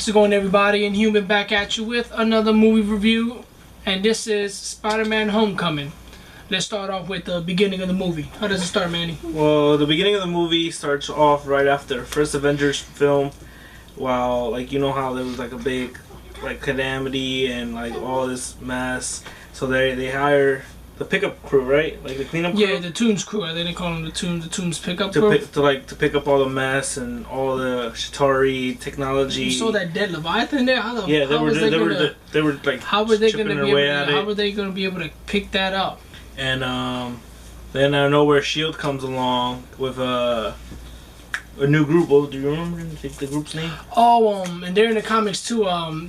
How's it going, everybody? Inhuman back at you with another movie review, and this is Spider-Man Homecoming. Let's start off with the beginning of the movie. How does it start, Manny? Well, the beginning of the movie starts off right after the first Avengers film. While, like, you know how there was like a big like calamity and like all this mess, so they hire the pickup crew, right? Like the cleanup crew. Yeah, the Tooms crew. I think they call them the Tooms pickup crew. To pick up all the mess and all the Chitauri technology. You saw that dead Leviathan there? They were like how were they going to be able to pick that up? And then out of nowhere, Shield comes along with a new group. Oh, do you remember the group's name? Oh, and they're in the comics too.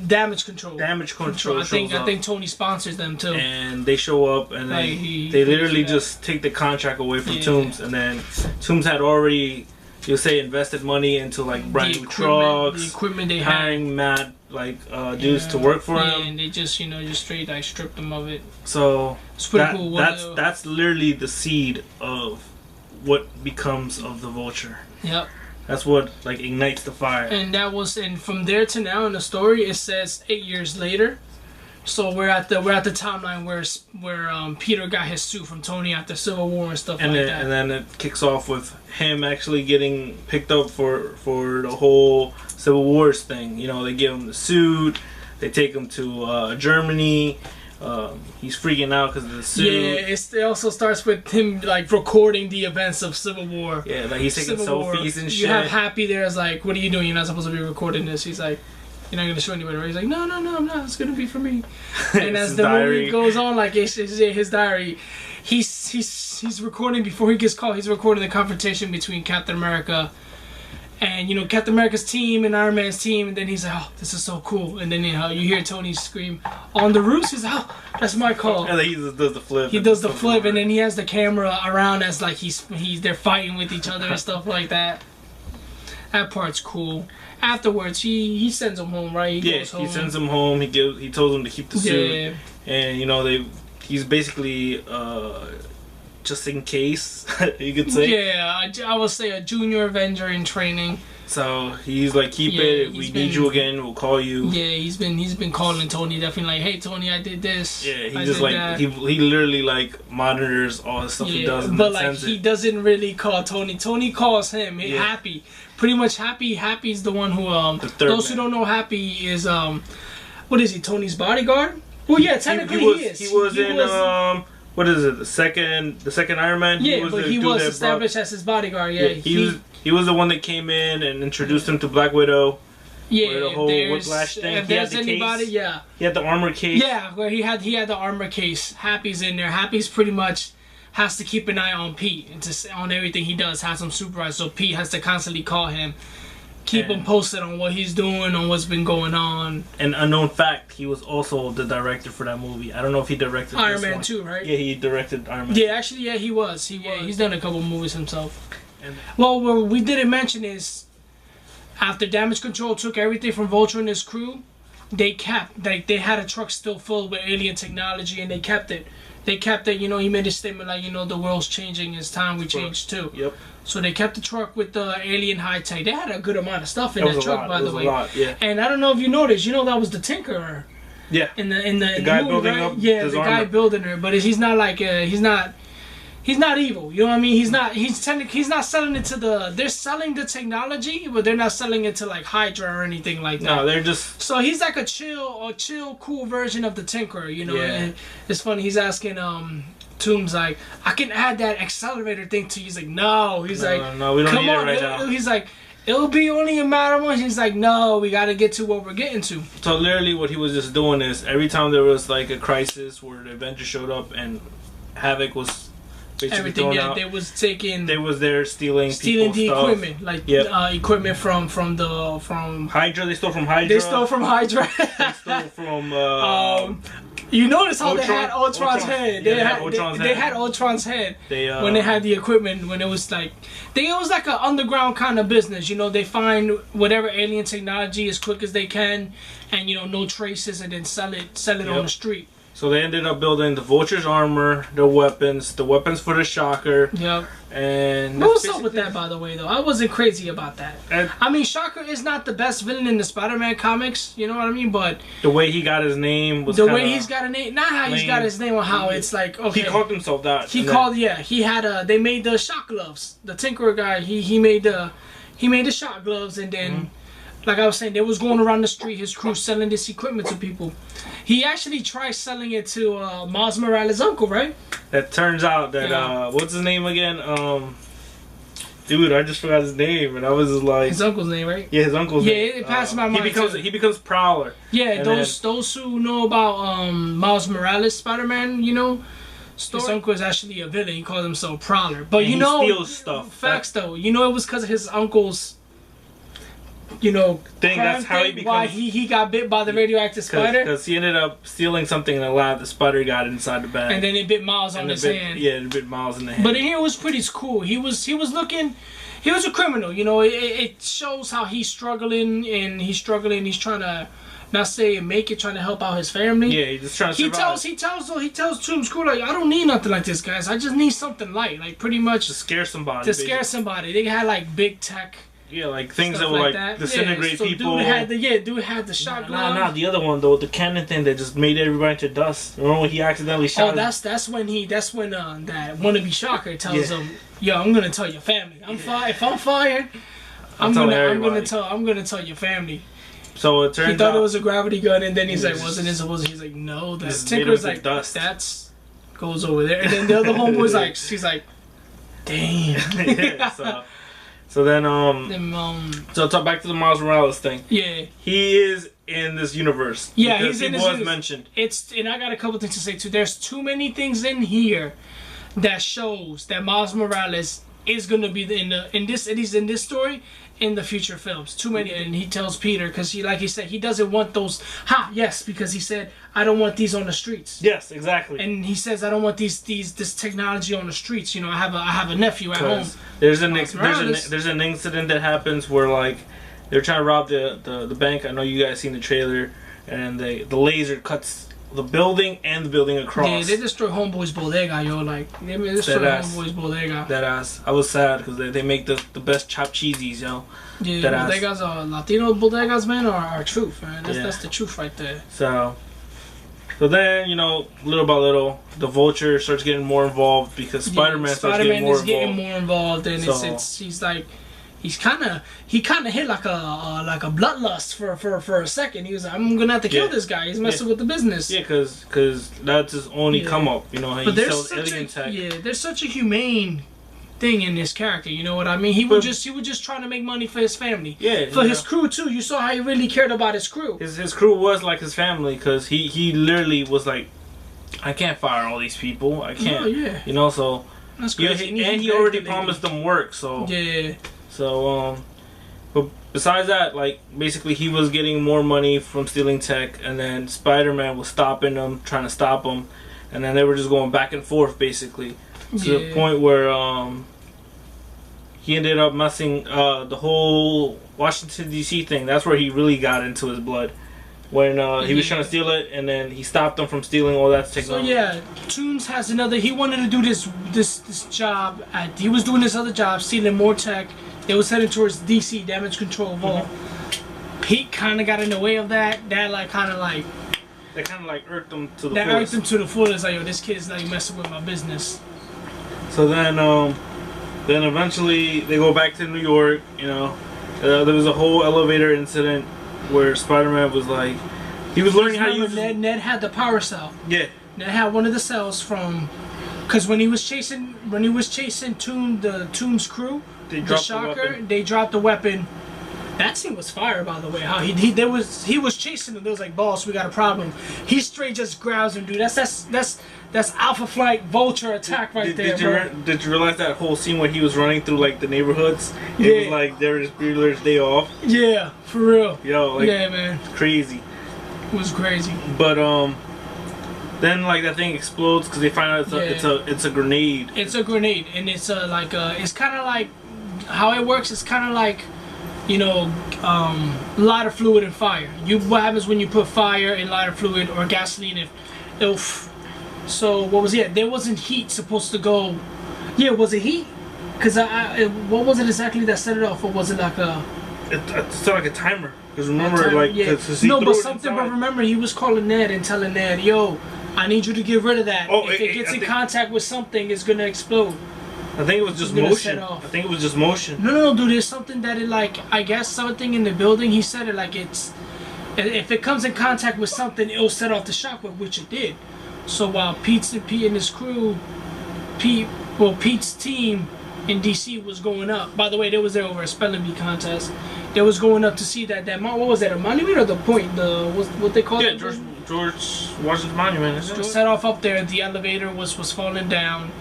Damage Control. Damage Control. I think Tony sponsors them too. And they show up and they literally just take the contract away from Tooms, and then Tooms had already, you'll say, invested money into like brand new trucks, the equipment they hiring mad dudes to work for him. And they just straight stripped them of it. So it's pretty cool. That's literally the seed of what becomes of the Vulture. Yep. That's what ignites the fire. And from there to now in the story, it says 8 years later. So we're at the timeline where Peter got his suit from Tony after Civil War and stuff that. And then it kicks off with him actually getting picked up for the whole Civil Wars thing. You know, they give him the suit, they take him to Germany. He's freaking out because of the suit. Yeah, it also starts with him recording the events of Civil War. Yeah, he's taking selfies and shit. You have Happy there as what are you doing? You're not supposed to be recording this. He's like, you're not gonna show anybody, right? He's like, no, I'm not. It's gonna be for me. And as the movie goes on, it's his diary. He's recording before he gets called. He's recording the confrontation between Captain America and Captain America's team and Iron Man's team, and then he's like, "Oh, this is so cool!" And then you hear Tony scream on the roof. He's like, "Oh, that's my call!" And then he just does the flip. He does the flip, and then he has the camera around as they're fighting with each other and stuff like that. That part's cool. Afterwards, he sends him home, right? He sends him home. He tells him to keep the suit, and he's basically just in case, you could say. Yeah, I would say a junior Avenger in training. So he's like, keep it. If we need you again, we'll call you. Yeah, he's been calling Tony, definitely hey Tony, I did this. Yeah, he literally monitors all the stuff he does. But he doesn't really call Tony. Tony calls him. Yeah. Happy, pretty much Happy. Happy's the one who those who don't know, Happy is what is he? Tony's bodyguard. Well, yeah, technically he is. He was in what is it? The second Iron Man. Yeah, he was established as his bodyguard. Yeah, he was the one that came in and introduced him to Black Widow. Yeah, the whole whiplash thing. If there's anybody, he had the armor case. Yeah, where he had the armor case. Happy's in there. Happy's pretty much has to keep an eye on Pete and on everything he does. Has him supervised, so Pete has to constantly call him. Keep him posted on what he's doing, on what's been going on. An unknown fact, he was also the director for that movie. I don't know if he directed Iron Man 2, right? Yeah, he directed Iron Man. Yeah, actually, yeah, he was. He's done a couple movies himself. Well, what we didn't mention is, after Damage Control took everything from Vulture and his crew, they they had a truck still filled with alien technology, and they kept it. They kept it, he made a statement the world's changing, it's time we change too. Yep. So they kept the truck with the alien high tech. They had a good amount of stuff in that truck, by the way. Yeah. And I don't know if you noticed, that was the Tinkerer. Yeah. In the guy movie, building right? up Yeah, his the armor. guy building her, but he's not he's not evil. You know what I mean? He's not selling it to they're selling the technology, but they're not selling it to Hydra or anything like that. No, they're just. So he's like a chill, cool version of the Tinkerer, Yeah. And it's funny. He's asking Tooms I can add that accelerator thing to you. He's like, no. He's no, we don't need it right now. He's like, it'll be only a matter of months. He's like, no, we got to get to what we're getting to. So literally, what he was just doing is every time there was a crisis where the Avengers showed up and Havoc was basically everything. Yeah, out, they was taking. They was there stealing the stuff. equipment, equipment from Hydra. They stole from Hydra. They stole from Hydra. They stole from. You notice how they had Ultron's head. They had Ultron's head when they had the equipment. When it was it was like an underground kind of business. They find whatever alien technology as quick as they can, and no traces, and then sell it on the street. So they ended up building the Vulture's armor, the weapons for the Shocker. Yep. And what was up with that, by the way, though? I wasn't crazy about that. And I mean, Shocker is not the best villain in the Spider-Man comics, you know what I mean? But the way he got his name was the way he's got a name, not how he's got his name, or how it's like, okay. He called himself that. He called, yeah. He had they made the shock gloves. The Tinkerer guy, he made the shock gloves, and then, like I was saying, they was going around the street, his crew selling this equipment to people. He actually tried selling it to Miles Morales' uncle, right? It turns out that what's his name again? Dude, I just forgot his name, and I was just like his uncle's name, right? Yeah, his uncle's name. Yeah, it passed my mind. He becomes Prowler. Yeah, those who know about Miles Morales Spider-Man, you know, his uncle is actually a villain. He calls himself Prowler, but and you know, he steals stuff. Facts though, you know, it was because of his uncle's, you know, thing. That's how he becomes. Why he got bit by the radioactive spider? Because he ended up stealing something in the lab. The spider got inside the bag, and then it bit Miles on his hand. Yeah, it bit Miles in the hand. But in here it was pretty cool. He was looking. He was a criminal, you know. It shows how he's struggling, and he's trying to not say make it, trying to help out his family. Yeah, he's just trying to survive. He tells Tomb's crew, like, I don't need nothing like this, guys. I just need something light, like pretty much to scare somebody. They had like big tech. Yeah, like things that would like disintegrate people. Dude had the shotgun. Nah, the other one though, the cannon thing that just made everybody into dust. Remember when he accidentally shot? Oh, that's when that wannabe Shocker tells him, "Yo, I'm gonna tell your family. If I'm fired, I'm gonna tell your family." So it turns out he thought it was a gravity gun, and then he's like, "Wasn't it supposed to?" He's like, "No, that Tinker's like dust. That's goes over there." And then the other homeboy's like, "She's like, damn." Yeah, So then, so talk back to the Miles Morales thing. Yeah. He is in this universe. Yeah, he's in this universe. Mentioned. And I got a couple things to say too. There's too many things in here that shows that Miles Morales is gonna be in this story in the future films. Too many, and he tells Peter because he said he doesn't want those. Because he said I don't want these on the streets. Yes, exactly. And he says I don't want this technology on the streets. You know, I have a nephew at home. There's an incident that happens where like they're trying to rob the bank. I know you guys seen the trailer, and the laser cuts the building and the building across. Yeah, they destroy Homeboy's bodega, yo. Like they destroy Homeboy's bodega. That ass. I was sad because they make the best chopped cheesies, yo. Yeah, that bodegas are Latino bodegas, man, are truth, man. That's the truth right there. So then, you know, little by little, the Vulture starts getting more involved because Spider-Man starts getting more involved. Getting more involved, and he's like, he kind of hit like a bloodlust for a second. He was like, I'm gonna have to kill this guy. He's messing with the business. Yeah, because that's his only come up. You know, he sells alien tech. Yeah, there's such a humane thing in this character. You know what I mean? He was just trying to make money for his family. Yeah, for his crew too. You saw how he really cared about his crew. His crew was like his family because he literally was like, I can't fire all these people. I can't. Oh, yeah. You know, so that's crazy. And he already promised them work. So yeah. So but besides that, like basically he was getting more money from stealing tech, and then Spider-Man was stopping them, trying to stop him, and then they were just going back and forth basically to the point where he ended up messing the whole Washington DC thing. That's where he really got into his blood. When he was trying to steal it, and then he stopped them from stealing all that technology. So yeah, Toombs has another. He wanted to do this job. He was doing this other job, stealing more tech. They was heading towards DC, damage control vault. Pete kind of got in the way of that. That kind of irked him to the fullest. That irked him to the fullest. Like, yo, this kid's like messing with my business. So then eventually they go back to New York. You know, there was a whole elevator incident where Spider-Man was like, he was learning how to use. Ned had the power cell. Yeah. Ned had one of the cells from, because when he was chasing Tomb's crew, the Shocker, they dropped the weapon. That scene was fire, by the way. How he was chasing them. They was like, boss, we got a problem. He straight just grabs him, dude. That's Alpha Flight Vulture attack right there. Did you realize that whole scene when he was running through like the neighborhoods? It was like there was Bueller's Day Off. Yeah, for real. Yo, like, yeah, man. Crazy. It was crazy. But then like that thing explodes because they find out it's a grenade. It's a grenade, and it's it's kind of like how it works. It's kind of like, you know, lighter fluid and fire. What happens when you put fire in lighter fluid or gasoline? Oof. So what was it? There wasn't heat supposed to go. Yeah, was it heat? Cause what was it exactly that set it off, or was it like a? It's like a timer. Cause remember, like, yeah. No, but something. But remember, he was calling Ned and telling Ned, "Yo, I need you to get rid of that. Oh, if it gets in contact with something, it's gonna explode." I think it was just motion. I think it was just motion. No, dude. There's something that it like. I guess something in the building. He said it like it's. If it comes in contact with something, it'll set off the shockwave, which it did. So while Pete and his crew, Pete's team in DC was going up. By the way, they was there over a spelling bee contest. They was going up to see that what was that, a monument or the point? What they call it? Yeah, George Washington Monument. Set off up there. The elevator was falling down.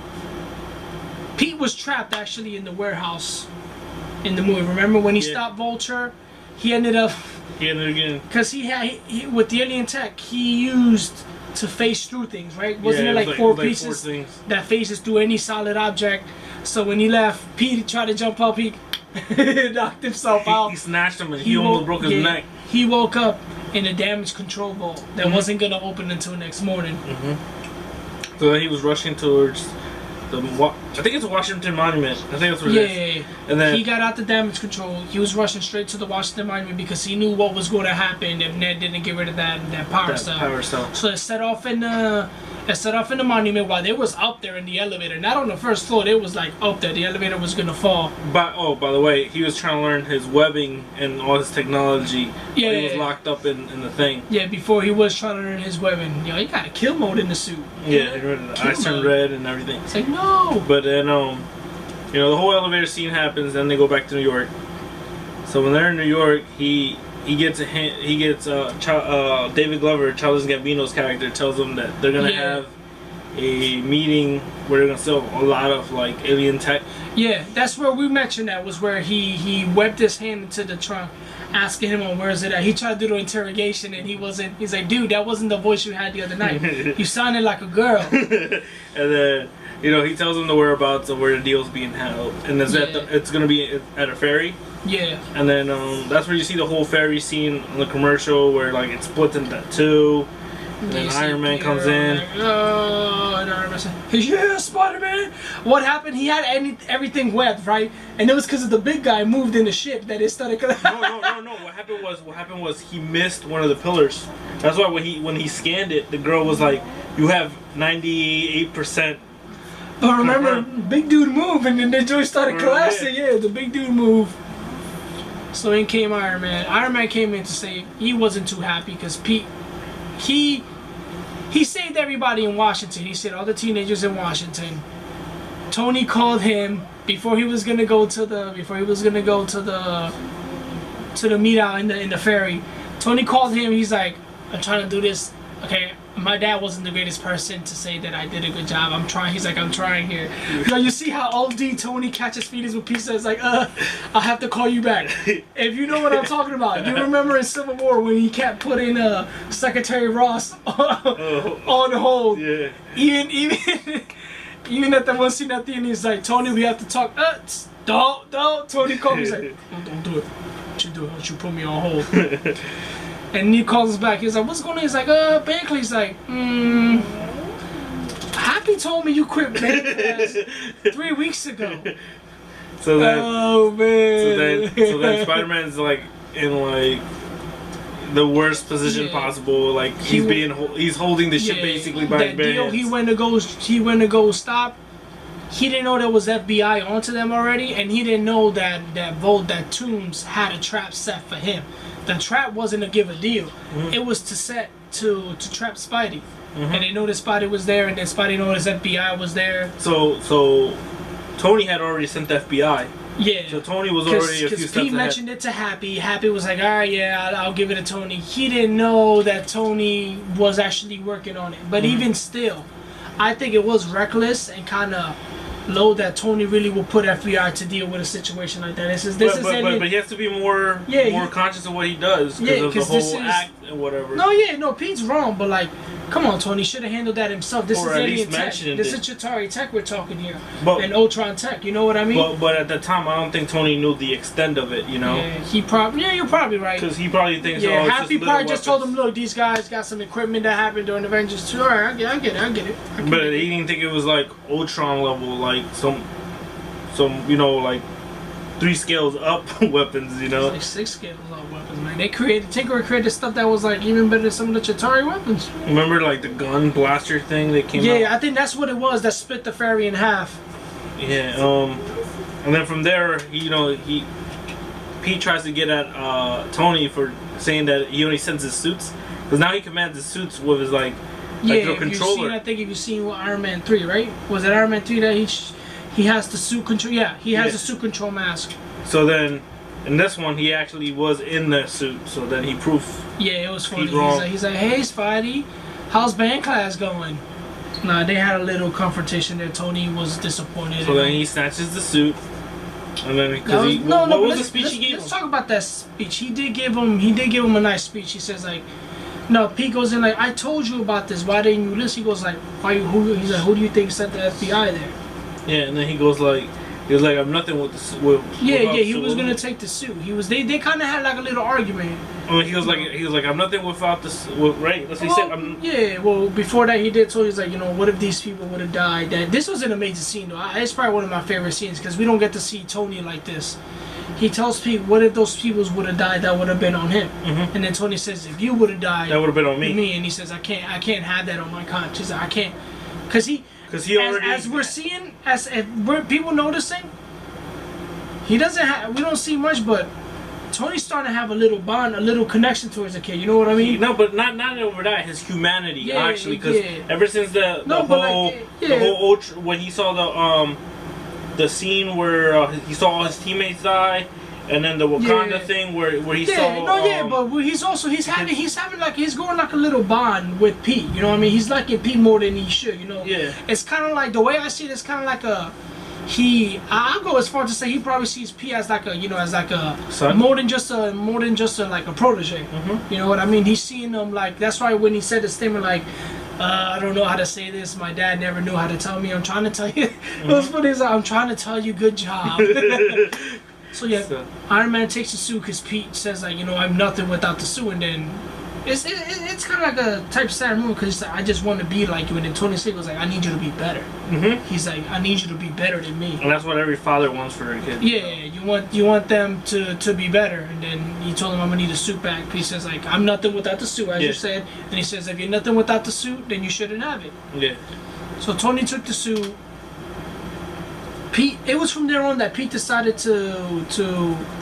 Pete was trapped actually in the warehouse in the movie. Remember when he stopped Vulture? He ended up getting, because he with the alien tech he used to face through things, right? Wasn't it like four pieces that faces through any solid object? So when he left, Pete tried to jump up, he knocked himself out. He snatched him and he almost broke his neck. He woke up in a damage control vault that wasn't gonna open until next morning. So then he was rushing towards I think it's a Washington Monument. I think that's what it is. Yeah. And then he got out the damage control. He was rushing straight to the Washington Monument because he knew what was going to happen if Ned didn't get rid of that power cell. So it set off in the monument while they was up there in the elevator. Not on the first floor. They was like up there. The elevator was gonna fall. By the way, he was trying to learn his webbing and all his technology. Yeah. He was locked up in the thing. Yeah, before he was trying to learn his webbing. Yo, he got a kill mode in the suit. Yeah, the eyes turned red and everything. It's like no. But then the whole elevator scene happens. Then they go back to New York. So when they're in New York, he gets a hint. He gets David Glover, Childish Gambino's character, tells them that they're gonna have a meeting where they're gonna sell a lot of like alien tech. Yeah, that's where we mentioned that was where he webbed his hand into the trunk, asking him on where's it at. He tried to do the interrogation and he wasn't. He's like, dude, that wasn't the voice you had the other night. You sounded like a girl. And then he tells them the whereabouts of where the deal's being held, and it's gonna be at a ferry. Yeah. And then that's where you see the whole ferry scene on the commercial where like it splits into two. And then Iron Man comes in. Like, oh, and Iron Man said, yeah, Spider-Man. What happened? He had everything webbed, right? And it was because of the big guy moved in the ship that it started. No. What happened was he missed one of the pillars. That's why when he scanned it, the girl was like, "You have 98%." But remember, big dude moved, and then the joint started collapsing. Yeah, the big dude moved. So in came Iron Man. Iron Man came in to say he wasn't too happy because Pete, he saved everybody in Washington. He saved all the teenagers in Washington. Tony called him before he was gonna go to the meet out in the ferry. Tony called him. He's like, I'm trying to do this. Okay, my dad wasn't the greatest person to say that I did a good job. I'm trying. He's like, I'm trying here. You see how OD Tony catches feelings with pizza? It's like, I'll have to call you back. If you know what I'm talking about. You remember in Civil War when he kept putting Secretary Ross on hold. Yeah. Even at the one scene at the end, he's like, Tony, we have to talk. Don't. Tony called me. He's like, don't do it. What you do? Don't you put me on hold? And he calls us back. He's like, what's going on? He's like, Bankley. He's like, Happy told me you quit Bankley 3 weeks ago. So then, oh man. So then Spider-Man's like in like the worst position possible. Like he's holding the ship basically by his bare hands. He went to go stop. He didn't know there was FBI onto them already, and he didn't know that Toombs had a trap set for him. The trap wasn't to give a deal. It was to set to trap Spidey. And they noticed Spidey was there, and then Spidey noticed FBI was there. So Tony had already sent the FBI. Yeah. So Tony was already a few steps ahead. Because Pete mentioned it to Happy. Happy was like, all right, yeah, I'll give it to Tony. He didn't know that Tony was actually working on it. But even still, I think it was reckless and kind of low that Tony really will put FBI to deal with a situation like that. But he has to be more conscious of what he does because of the whole act and whatever. No, Pete's wrong, but like Come on, Tony, should have handled that himself. This or is at Alien least Tech. mentioned This it. is Chitauri Tech we're talking here. But, and Ultron Tech, you know what I mean? But at the time, I don't think Tony knew the extent of it, you know? Yeah, you're probably right. Because he probably thinks, yeah, oh, half it's he just probably little just told weapons. him, look, these guys got some equipment that happened during Avengers 2. Alright, I get it. But he didn't think it was like Ultron level, like some you know, like 3 scales up weapons, you know? It's like 6 scales of weapons, man. Tinkerer created stuff that was like even better than some of the Chitauri weapons. Remember like the gun blaster thing that came out? Yeah, I think that's what it was that split the fairy in half. Yeah, and then from there, Pete tries to get at Tony for saying that he only sends his suits. Because now he commands his suits with his like the controller. I think if you've seen Iron Man 3, right? Was it Iron Man 3 that he has the suit control? Yeah, he has the suit control mask. So then, in this one, he actually was in the suit. So then he proved. Yeah, it was funny. He's like, hey, Spidey, how's band class going? Nah, they had a little confrontation there. Tony was disappointed. So then he snatches the suit, and then what was the speech he gave him? Let's talk about that speech. He did give him a nice speech. He says like, no, Pete goes in like, I told you about this. Why didn't you listen? He goes like, he's like, who do you think sent the FBI there? Yeah, and then he goes like, I'm nothing with the he was gonna take the suit. They kind of had like a little argument. I mean, he was like, I'm nothing without this, right? That's what he said. Well, before that he did. So he's like, you know, what if these people would have died? This was an amazing scene though. It's probably one of my favorite scenes because we don't get to see Tony like this. He tells Pete, what if those people would have died? That would have been on him. Mm-hmm. And then Tony says, if you would have died, that would have been on me. And he says, I can't have that on my conscience. He's like, I can't, because he already, as we're seeing, as we're people noticing, he doesn't have. We don't see much, but Tony's starting to have a little bond, a little connection towards the kid. You know what I mean? No, but not over that. His humanity, actually, because ever since the whole when he saw the scene where he saw all his teammates die, and then the Wakanda thing where he saw. But he's going like a little bond with Pete. You know what I mean? He's liking Pete more than he should. You know? Yeah. It's kind of like the way I see it. It's kind of like I'll go as far to say he probably sees Pete as like a son? more than just a like a protege. Mm-hmm. You know what I mean? He's seeing him like, that's why when he said the statement like, I don't know how to say this. My dad never knew how to tell me. I'm trying to tell you. Mm-hmm. It was funny. I'm trying to tell you. Good job. So Iron Man takes the suit because Pete says like, you know, I'm nothing without the suit, and then it's kind of like a type of sad moment because I just want to be like you, and then Tony Stark was like, I need you to be better. Mm-hmm. He's like, I need you to be better than me. And that's what every father wants for a kid. Yeah, you want them to be better, and then he told him I'm gonna need a suit back. He says like, I'm nothing without the suit, as you said, and he says if you're nothing without the suit, then you shouldn't have it. Yeah. So Tony took the suit. Pete, it was from there on that Pete decided to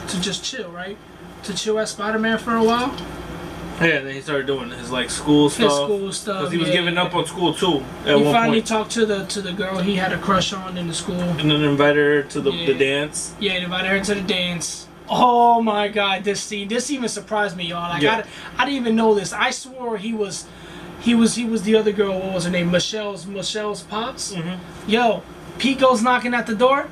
just chill, right? To chill as Spider-Man for a while. Yeah, and then he started doing his like school stuff. Because he was giving up on school too. He finally talked to the girl he had a crush on in the school. And then invited her to the dance. Yeah, he invited her to the dance. Oh my God, this even surprised me, y'all. Like I didn't even know this. I swore he was the other girl. What was her name? Michelle's pops. Mm-hmm. Yo, Pete goes knocking at the door.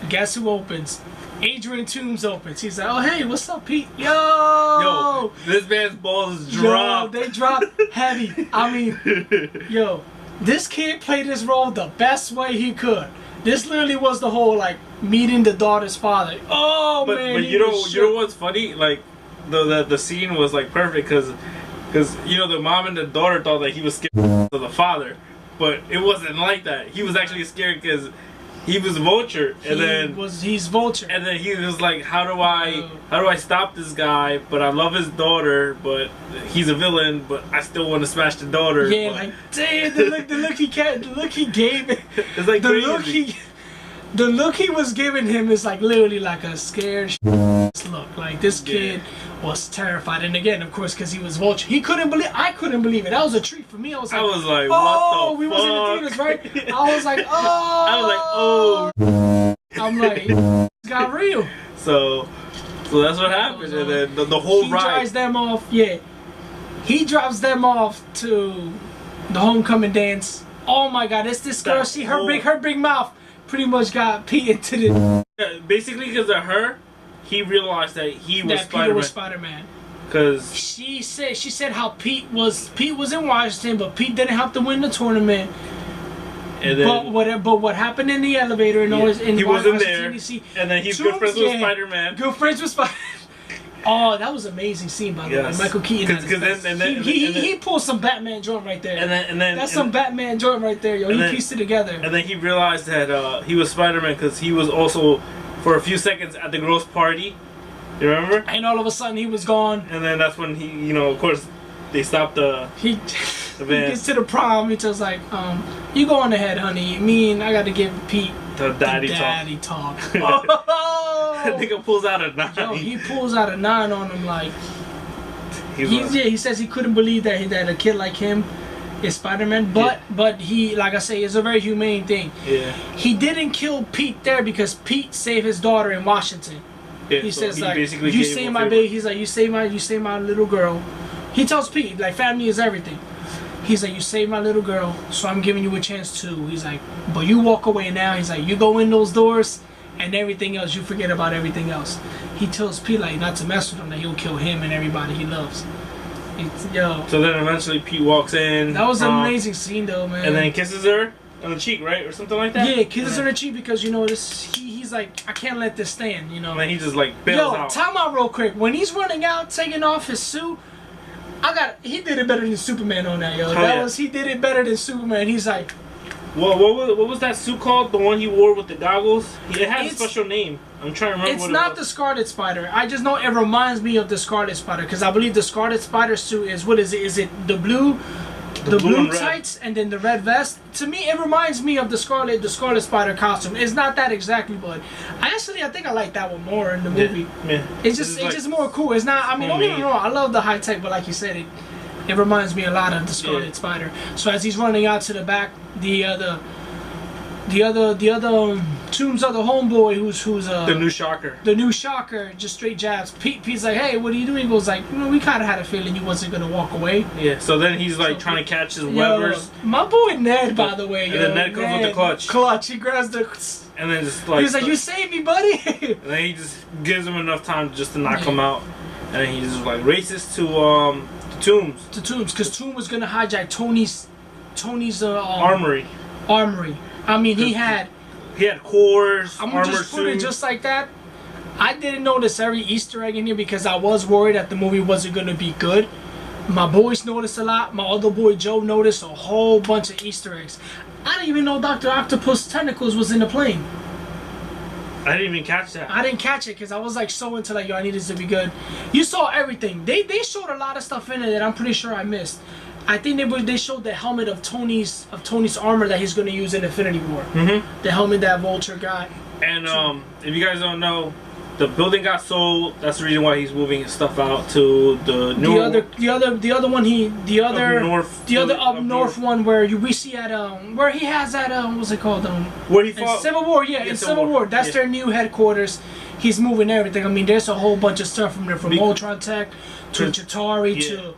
Guess who opens? Adrian Toombs opens. He's like, oh hey, what's up, Pete? Yo, this man's balls dropped. Yo, they dropped heavy. I mean, yo, this kid played his role the best way he could. This literally was the whole like meeting the daughter's father. Oh man, but you know what's funny? Like the scene was like perfect because you know the mom and the daughter thought that he was scared of the father, but it wasn't like that. He was actually scared because he was Vulture, and he's Vulture, and then he was like, how do I stop this guy? But I love his daughter, but he's a villain, but I still want to smash the daughter. Yeah, like damn, the look he gave it. It's like crazy. The look he was giving him is like literally like a scared look. Like this kid was terrified, and again, of course, because he was Vulture, I couldn't believe it. That was a treat for me. I was like, what the fuck? We was in the theaters, right? I was like, oh. I'm like, it got real. So that's what happened, and then the whole ride. He drives them off. Yeah, he drives them off to the homecoming dance. Oh my God, it's this girl. See her big mouth. Pretty much got Pete into the. Yeah, basically, because of her, he realized that Peter was Spider-Man. Because she said how Pete was in Washington, but Pete didn't have to win the tournament. And then, but what happened in the elevator and always in he wasn't there. DC, and then he's good friends with Spider-Man. Good friends with Spider. Oh, that was an amazing scene, by the way. Michael Keaton. He pulled some Batman joint right there. And then that's some Batman joint right there, yo. He pieced it together. And then he realized that he was Spider-Man because he was also for a few seconds at the girls' party. You remember? And all of a sudden he was gone. And then that's when he, you know, of course, they stopped the van. He gets to the prom. He's just like, you go on ahead, honey. I got to give Pete the daddy talk. Oh! That nigga pulls out a 9. Yo, he pulls out a 9 on him like. He says he couldn't believe that a kid like him is Spider-Man, but he, like I say, it's a very humane thing. Yeah. He didn't kill Pete there because Pete saved his daughter in Washington. Yeah, he so says he like, basically you saved my baby. He's like, you saved my little girl. He tells Pete like, family is everything. He's like, you saved my little girl, so I'm giving you a chance too. He's like, but you walk away now. He's like, you go in those doors, and everything else, you forget about everything else. He tells Pete like not to mess with him, that he'll kill him and everybody he loves. Yo. So then eventually Pete walks in. That was an amazing scene though, man. And then kisses her on the cheek, right, or something like that. Yeah, kisses her on the cheek because you know this. He's like, I can't let this stand, you know. And then he just like bails out. Yo, time out real quick. When he's running out, taking off his suit, he did it better than Superman on that, yo. He did it better than Superman. He's like, well, what was that suit called? The one he wore with the goggles? It had a special name. I'm trying to remember. It's not the Scarlet Spider. I just know it reminds me of the Scarlet Spider because I believe the Scarlet Spider suit is what is it? Is it the blue? The blue tights and then the red vest. To me, it reminds me of the Scarlet Spider costume. It's not that exactly, but I think I like that one more in the movie. Yeah. It's just more cool. It's not. I mean, don't get me wrong. I love the high tech, but like you said, it reminds me a lot of the Scarlet Spider. So as he's running out to the back, the other Tomb's other homeboy who's the new Shocker. The new Shocker just straight jabs. Pete's like, hey, what are you doing? He goes like, we kind of had a feeling you wasn't gonna walk away. Yeah. So then he's like trying to catch his Webbers. My boy Ned, by the way. And then Ned comes with the clutch. Clutch. He grabs the. And then just like. He's like, you saved me, buddy. And then he just gives him enough time just to knock him out. And then he just like races to Tombs. To Tombs, because Tombs was gonna hijack Tony's armory. I mean, he had cores. I'm gonna just put it just like that. I didn't notice every Easter egg in here because I was worried that the movie wasn't gonna be good. My boys noticed a lot. My other boy Joe noticed a whole bunch of Easter eggs. I didn't even know Dr. Octopus Tentacles was in the plane. I didn't even catch that. I didn't catch it because I was like so into like, yo, I need this to be good. You saw everything. They showed a lot of stuff in it that I'm pretty sure I missed. I think they showed the helmet of Tony's armor that he's going to use in Infinity War. Mm-hmm. The helmet that Vulture got. And if you guys don't know, the building got sold. That's the reason why he's moving his stuff out to the new. The other up north one where we see at where he has that what's it called where he fought Civil War. Yeah, in Civil War. That's their new headquarters. He's moving everything. I mean, there's a whole bunch of stuff from there, from Ultron Tech to Chitauri to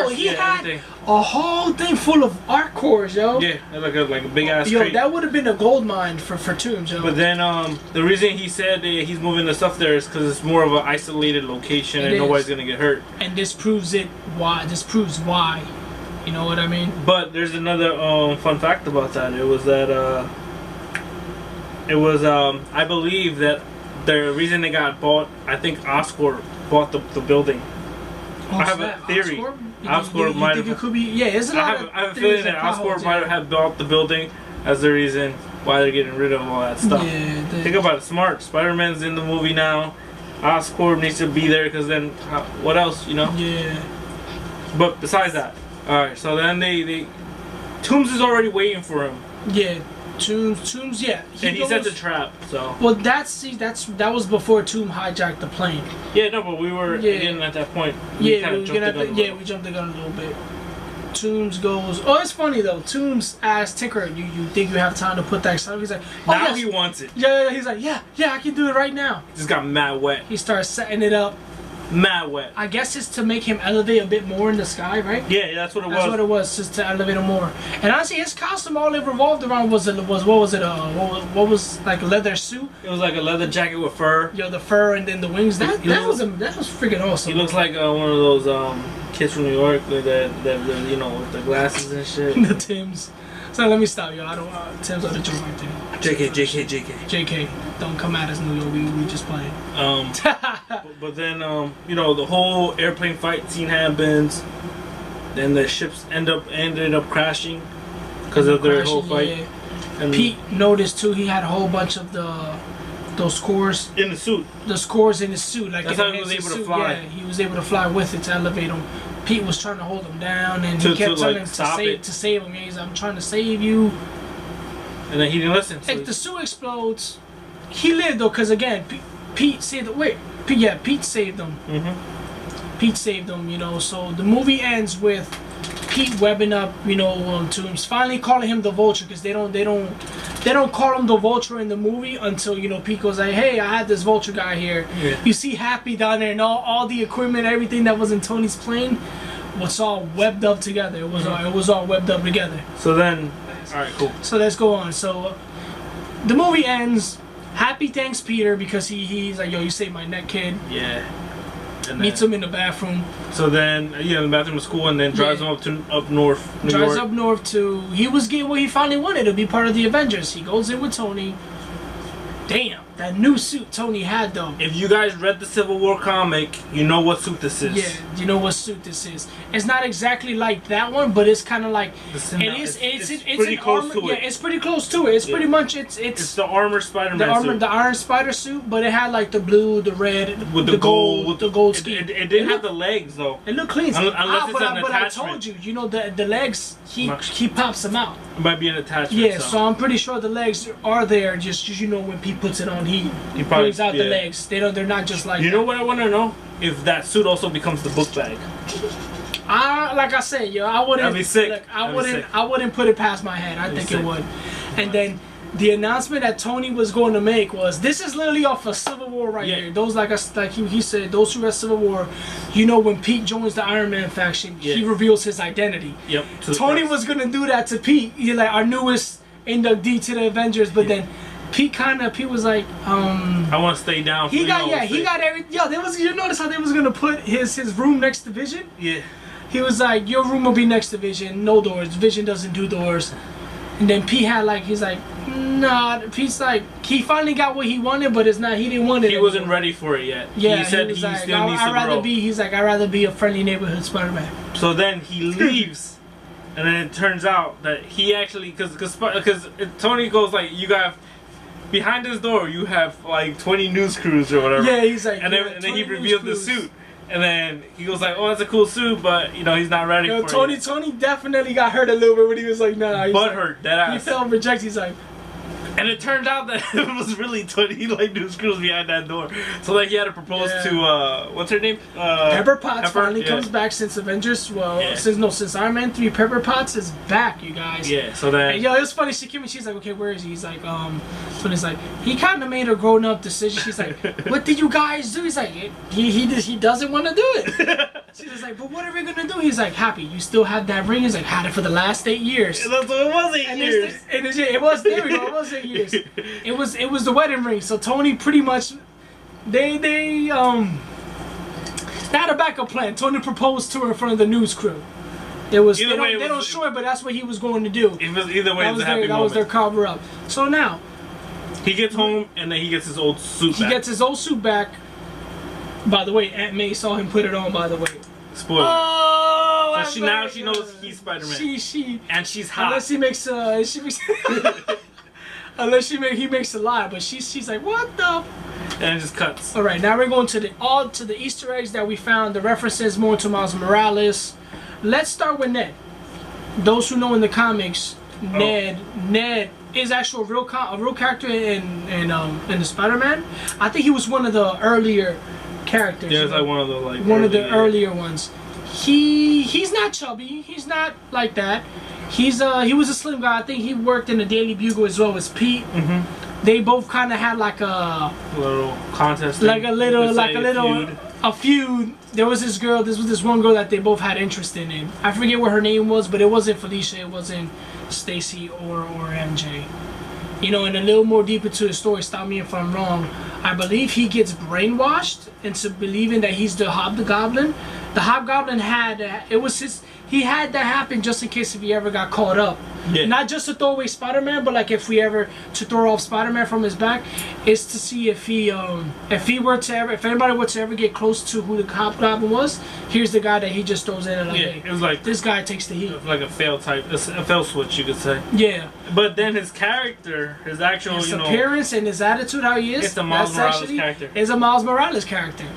he had a whole thing full of art cores, yo. Yeah, like a big ass. Yo, crate. that would have been a gold mine for Tombs, yo. But then the reason he said that he's moving the stuff there is because it's more of an isolated location and nobody's gonna get hurt. And this proves why. You know what I mean? But there's another fun fact about that. It was that I believe that the reason they got bought, I think Oscorp bought the building. Oh, I have a theory. Oscorp might have. It could be. Yeah, it's a lot. I have a feeling that Oscorp might have bought the building as the reason why they're getting rid of all that stuff. Yeah, think about it. Smart. Spider-Man's in the movie now. Oscorp needs to be there because then what else, you know? Yeah. But besides that, all right. So then they Tombs is already waiting for him. Yeah. Tombs, yeah. He sets a trap, so. Well, that was before Tomb hijacked the plane. Yeah, no, but we were getting at that point. We jumped the gun a little bit. Tombs goes. Oh, it's funny though. Tombs asked Tinker, "You think you have time to put that stuff?" He's like, "Oh, now yes. he wants it." Yeah. He's like, "Yeah, I can do it right now." He just got mad wet. He starts setting it up. mad wet. I guess it's to make him elevate a bit more in the sky, right? Yeah, that's what it was. That's what it was, just to elevate him more. And honestly, his costume all it revolved around was what was like a leather suit? It was like a leather jacket with fur. Yo, the fur and then the wings. That was freaking awesome. He looks like one of those kids from New York, like that you know, with the glasses and shit. The Tims. So let me stop you. I don't. Tim's on the joke right there. JK. Don't come at us, New York. We just playing. But then you know, the whole airplane fight scene happens. Then the ships ended up crashing because of their whole fight. Yeah. And Pete noticed too. He had a whole bunch of those scores in the suit. The scores in his suit, like that's how he was able to fly. Yeah, he was able to fly with it to elevate him. Pete was trying to hold him down, and he kept telling him to save him. He's like, I'm trying to save you. And then he didn't listen. So if the suit explodes, he lived though, because again, Pete saved him. Pete saved him. Pete saved him, you know. So the movie ends with Pete webbing up, you know, to him, finally calling him the Vulture, because they don't call him the Vulture in the movie until, you know, Pete goes like, hey, I had this Vulture guy here. Yeah. You see Happy down there and all the equipment, everything that was in Tony's plane was all webbed up together. It was all webbed up together. So then, all right, cool. So let's go on. So the movie ends. Happy thanks Peter because he's like, yo, you saved my neck, kid. Yeah. And meets him in the bathroom. So then, yeah, the bathroom was cool, and then drives him up north. New York. Up north to. He was getting what he finally wanted, to be part of the Avengers. He goes in with Tony. Damn, that new suit Tony had though. If you guys read the Civil War comic, you know what suit this is. Yeah, you know what suit this is. It's not exactly like that one, but it's kind of like it's pretty close to it. Yeah, it's pretty close to it. It's pretty much it's the armor Spiderman suit. The Iron Spider suit, but it had like the blue, the red, with the gold, the gold scheme. It didn't have the legs though. It looked clean. Unless it's an attachment. But I told you, you know the legs. He pops them out. It might be an attachment. Yeah, so I'm pretty sure the legs are there. Just you know, when Pete puts it on, he brings out the legs. They're not just like. You know what I want to know? If that suit also becomes the book bag. Like I said, yo, I wouldn't. That'd be sick. Look, I wouldn't put it past my head. I think it would. And then the announcement that Tony was going to make was, this is literally off of Civil War right here. Those like he said, those who read Civil War, you know, when Pete joins the Iron Man faction, he reveals his identity. Yep. Tony was gonna do that to Pete. He's like our newest inductee to the Avengers, but then Pete was like, I want to stay down. He got every. Yo, you notice how they was gonna put his room next to Vision? Yeah. He was like, your room will be next to Vision. No doors. Vision doesn't do doors. And then Pete had like, he's like, nah. Pete's like, he finally got what he wanted, but it's not. He didn't want it. He wasn't ready for it yet. Yeah. He said he like, still needs to grow. He's like, I'd rather be a friendly neighborhood Spider-Man. So then he leaves, and then it turns out that he actually, because Tony goes like, you got. Behind his door, you have like 20 news crews or whatever. Yeah, he's like, and then he revealed the suit, and then he goes like, "Oh, that's a cool suit," but you know he's not ready for it. Tony definitely got hurt a little bit when he was like, "Nah." Butt hurt, that ass. He felt rejected. He's like, and it turned out that it was really 20 like news crews behind that door. So like he had to propose to what's her name? Pepper Potts finally comes back since Avengers. Well, since Iron Man 3, Pepper Potts is back, you guys. Yeah. So then, and, yo, it was funny. She came and she's like, "Okay, where is he?" He's like, So he's like, he kind of made a grown up decision. She's like, "What did you guys do?" He's like, he doesn't want to do it. She's just like, "But what are we gonna do?" He's like, "Happy, you still have that ring?" He's like, "Had it for the last 8 years." And that's what it was 8 years. It was there we go. It was 8 years. It was the wedding ring. So Tony pretty much they had a backup plan. Tony proposed to her in front of the news crew. They don't show it, but that's what he was going to do. It was either way. That was their cover up. So now he gets home and then he gets his old suit. He gets his old suit back. By the way, Aunt May saw him put it on. By the way, spoiler. Oh, so now she knows he's Spider-Man. And she's hot. Unless he makes unless he makes a lie, but she's like, what the? And it just cuts. All right, now we're going to the Easter eggs that we found, the references more to Miles Morales. Let's start with Ned. Those who know in the comics, Ned is actually a real character in the Spider-Man. I think he was one of the earlier characters. Yeah, it's like one of the earlier ones. He's not chubby. He's not like that. He was a slim guy. I think he worked in the Daily Bugle as well as Pete. They both kind of had like a little contest, like a little there was this girl, this one girl that they both had interest in. I forget what her name was, but it wasn't Felicia, it wasn't Stacy or MJ. You know, and a little more deep into the story, stop me if I'm wrong, I believe he gets brainwashed into believing that he's the Hobgoblin. The Hobgoblin he had that happen just in case if he ever got caught up. Yeah. Not just to throw away Spider-Man, but like if to throw off Spider-Man from his back, is to see if anybody were to ever get close to who the Hobgoblin was, here's the guy that he just throws in and like, hey, it was like this guy takes the heat. Like a fail switch, you could say. Yeah. But then his character, his actual, his appearance and his attitude, how he is, it's a Miles Morales character. It's a Miles Morales character.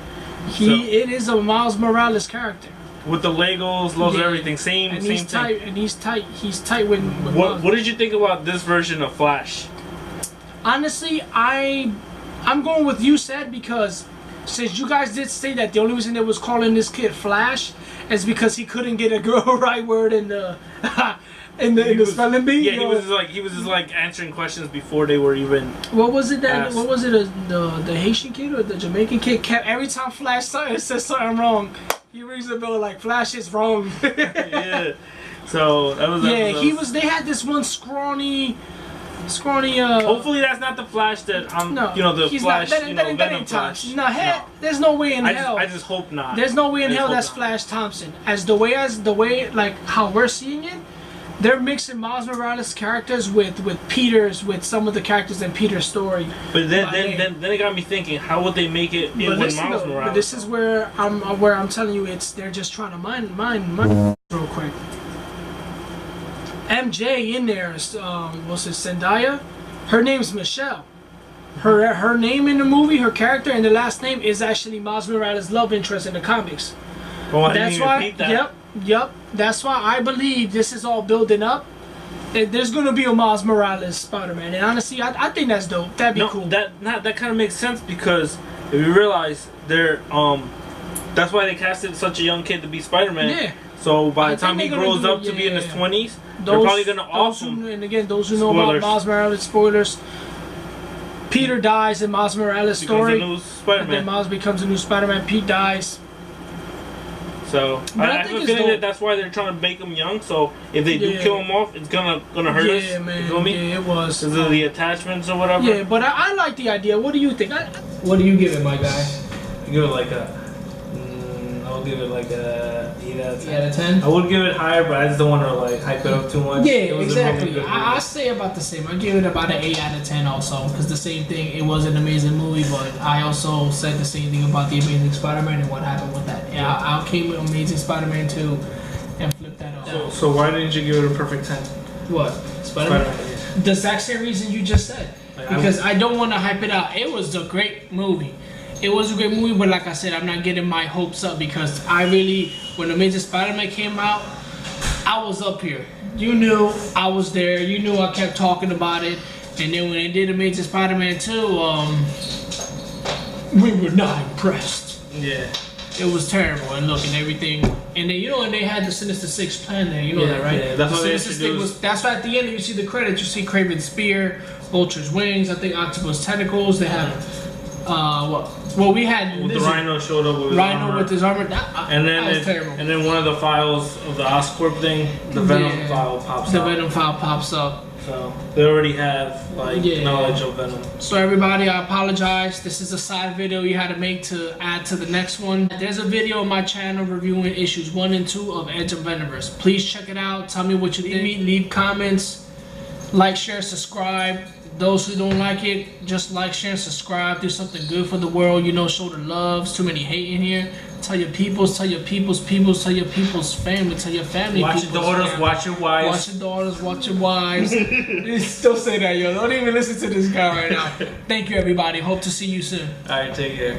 It is a Miles Morales character. With the Legos, loves everything, same he's tight, thing. And he's tight. He's tight with what did you think about this version of Flash? Honestly, I'm going with you said, because since you guys did say that the only reason they was calling this kid Flash is because he couldn't get a girl right word in the spelling bee. Yeah, he was just like answering questions before they were even. What was it that? asked. What was it? The Haitian kid or the Jamaican kid kept every time Flash says something wrong, he rings the bell like Flash is wrong. Yeah. So that was. They had this one scrawny. Hopefully that's not the Flash that the Flash. Venom Flash. No, there's no way in hell. I just hope not. There's no way in hell that's Flash Thompson. As the way like how we're seeing it, they're mixing Miles Morales characters with some of the characters in Peter's story. But then it got me thinking, how would they make it with Miles Morales? But this is where I'm telling you, they're just trying to mine real quick. MJ in there, what's it, Zendaya? Her name's Michelle. Her name in the movie, her character, and the last name is actually Miles Morales' love interest in the comics. Oh, I didn't even repeat that. Yep. That's why I believe this is all building up. There's gonna be a Miles Morales Spider-Man, and honestly, I think that's dope. That'd be cool. That kind of makes sense, because if you realize that's why they casted such a young kid to be Spider-Man. Yeah. So by the time he grows up to be in his 20s, they're probably gonna off him. And again, those who know about Miles Morales, spoilers. Peter dies in Miles Morales' story. And then Miles becomes a new Spider-Man. Pete dies. So I have a feeling that that's why they're trying to make him young. So if they do kill him off, it's gonna hurt us. Yeah, man. You feel me? Yeah, it was. Because of the attachments or whatever. Yeah, but I like the idea. What do you think? What do you give it, my guy? I give it like I'll give it like a 8 out of 10. 8 out of 10? I would give it higher, but I just don't want to like hype it up too much. Yeah, exactly. I say about the same. I give it about an 8 out of 10 also, because the same thing. It was an amazing movie, but I also said the same thing about the Amazing Spider-Man and what happened with that. Yeah, I came with Amazing Spider-Man 2 and flipped that off. So why didn't you give it a perfect 10? What? Spider-Man? Yeah. The exact same reason you just said. Because I don't want to hype it out. It was a great movie. It was a great movie, but like I said, I'm not getting my hopes up, because when Amazing Spider-Man came out, I was up here. You knew I was there. You knew I kept talking about it. And then when they did Amazing Spider-Man 2, we were not impressed. Yeah. It was terrible, and look, and everything. And then, and they had the Sinister Six plan there. You know that, right? Yeah, that's what they introduced. That's why at the end you see the credits. You see Kraven's spear, Vulture's wings. I think Octopus tentacles. They have. We had the Rhino showed up with his armor. And then that was terrible. And then one of the files of the Oscorp thing, the Venom file pops up. The Venom file pops up. So they already have knowledge of Venom. So everybody, I apologize. This is a side video you had to make to add to the next one. There's a video on my channel reviewing issues 1 and 2 of Edge of Venomverse. Please check it out. Tell me what you think. Leave comments. Like, share, subscribe. Those who don't like it, just like, share, and subscribe. Do something good for the world. Show the love. Too many hate in here. Tell your peoples, tell your peoples, tell your people's family, tell your family. Watch your daughters, watch your wives. Watch your daughters, watch your wives. Still say that, yo. Don't even listen to this guy right now. Thank you, everybody. Hope to see you soon. All right, take care.